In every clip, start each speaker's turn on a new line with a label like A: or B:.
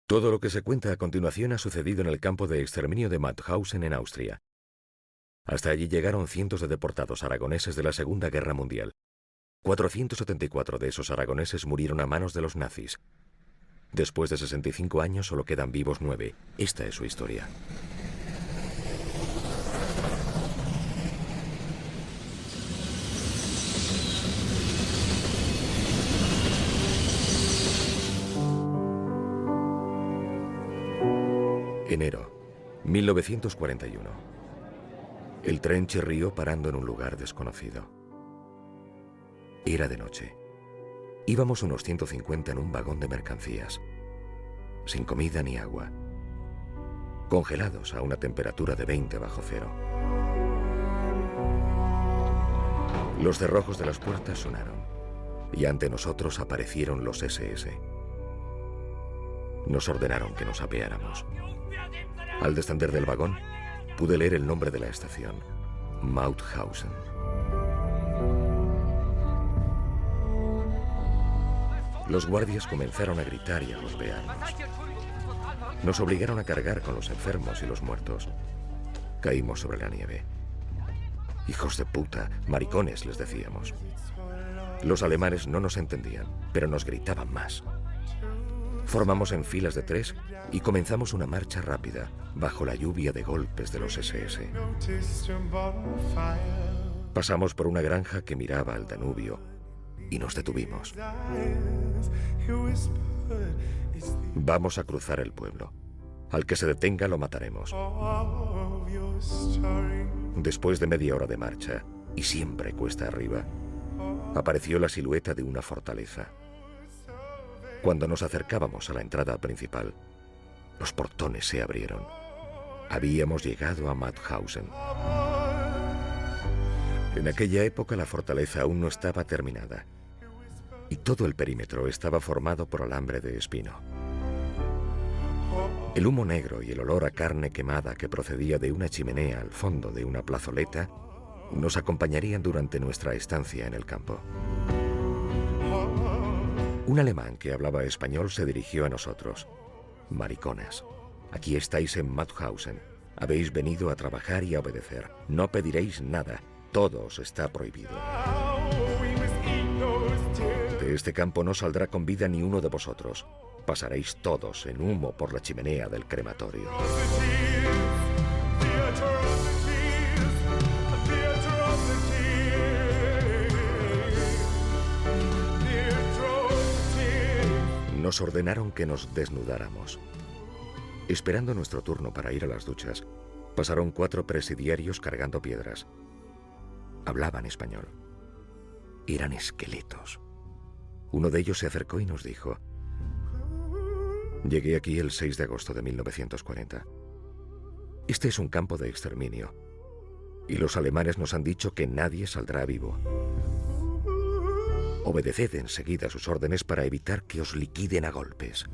A: Todo lo que se cuenta a continuación ha sucedido en el campo de exterminio de Mauthausen en Austria. Hasta allí llegaron cientos de deportados aragoneses de la Segunda Guerra Mundial. 474 de esos aragoneses murieron a manos de los nazis. Después de 65 años solo quedan vivos 9. Esta es su historia. Enero, 1941. El tren chirrió parando en un lugar desconocido. Era de noche. Íbamos unos 150 en un vagón de mercancías, sin comida ni agua, congelados a una temperatura de 20 bajo cero. Los cerrojos de las puertas sonaron y ante nosotros aparecieron los SS. Nos ordenaron que nos apeáramos. Al descender del vagón, pude leer el nombre de la estación, Mauthausen. Los guardias comenzaron a gritar y a golpearnos. Nos obligaron a cargar con los enfermos y los muertos. Caímos sobre la nieve. Hijos de puta, maricones, les decíamos. Los alemanes no nos entendían, pero nos gritaban más. Formamos en filas de 3 y comenzamos una marcha rápida, bajo la lluvia de golpes de los SS. Pasamos por una granja que miraba al Danubio y nos detuvimos. Vamos a cruzar el pueblo. Al que se detenga lo mataremos. Después de media hora de marcha, y siempre cuesta arriba, apareció la silueta de una fortaleza. Cuando nos acercábamos a la entrada principal, los portones se abrieron. Habíamos llegado a Mauthausen. En aquella época la fortaleza aún no estaba terminada y todo el perímetro estaba formado por alambre de espino. El humo negro y el olor a carne quemada que procedía de una chimenea al fondo de una plazoleta nos acompañarían durante nuestra estancia en el campo. Un alemán que hablaba español se dirigió a nosotros. Mariconas, aquí estáis en Mauthausen. Habéis venido a trabajar y a obedecer. No pediréis nada. Todo os está prohibido. De este campo no saldrá con vida ni uno de vosotros. Pasaréis todos en humo por la chimenea del crematorio. Nos ordenaron que nos desnudáramos. Esperando nuestro turno para ir a las duchas, pasaron 4 presidiarios cargando piedras. Hablaban español. Eran esqueletos. Uno de ellos se acercó y nos dijo: llegué aquí el 6 de agosto de 1940. Este es un campo de exterminio. Y los alemanes nos han dicho que nadie saldrá vivo. Obedeced enseguida sus órdenes para evitar que os liquiden a golpes.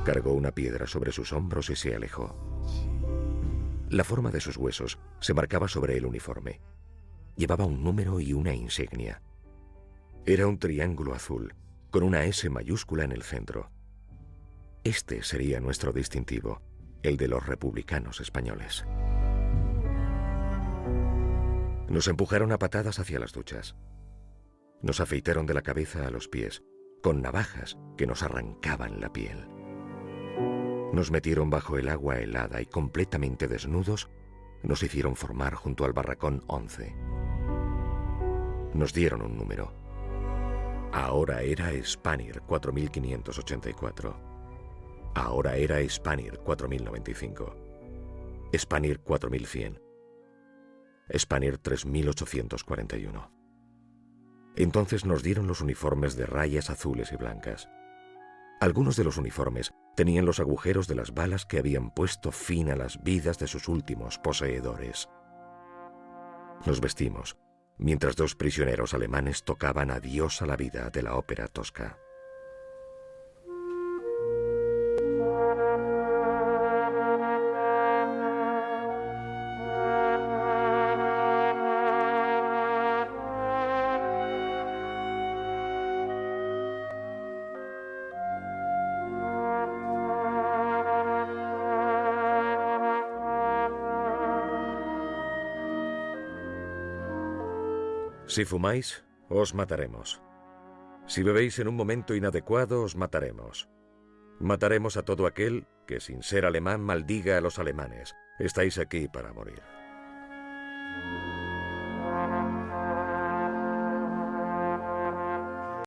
A: Cargó una piedra sobre sus hombros y se alejó. La forma de sus huesos se marcaba sobre el uniforme. Llevaba un número y una insignia. Era un triángulo azul, con una S mayúscula en el centro. Este sería nuestro distintivo, el de los republicanos españoles. Nos empujaron a patadas hacia las duchas. Nos afeitaron de la cabeza a los pies, con navajas que nos arrancaban la piel. Nos metieron bajo el agua helada y completamente desnudos, nos hicieron formar junto al barracón 11. Nos dieron un número. Ahora era Spanier 4584. Ahora era Spanier 4095. Spanier 4100. Spanier 3841. Entonces nos dieron los uniformes de rayas azules y blancas. Algunos de los uniformes tenían los agujeros de las balas que habían puesto fin a las vidas de sus últimos poseedores. Nos vestimos, mientras 2 prisioneros alemanes tocaban Adiós a la vida de la ópera tosca. Si fumáis, os mataremos. Si bebéis en un momento inadecuado, os mataremos. Mataremos a todo aquel que, sin ser alemán, maldiga a los alemanes. Estáis aquí para morir.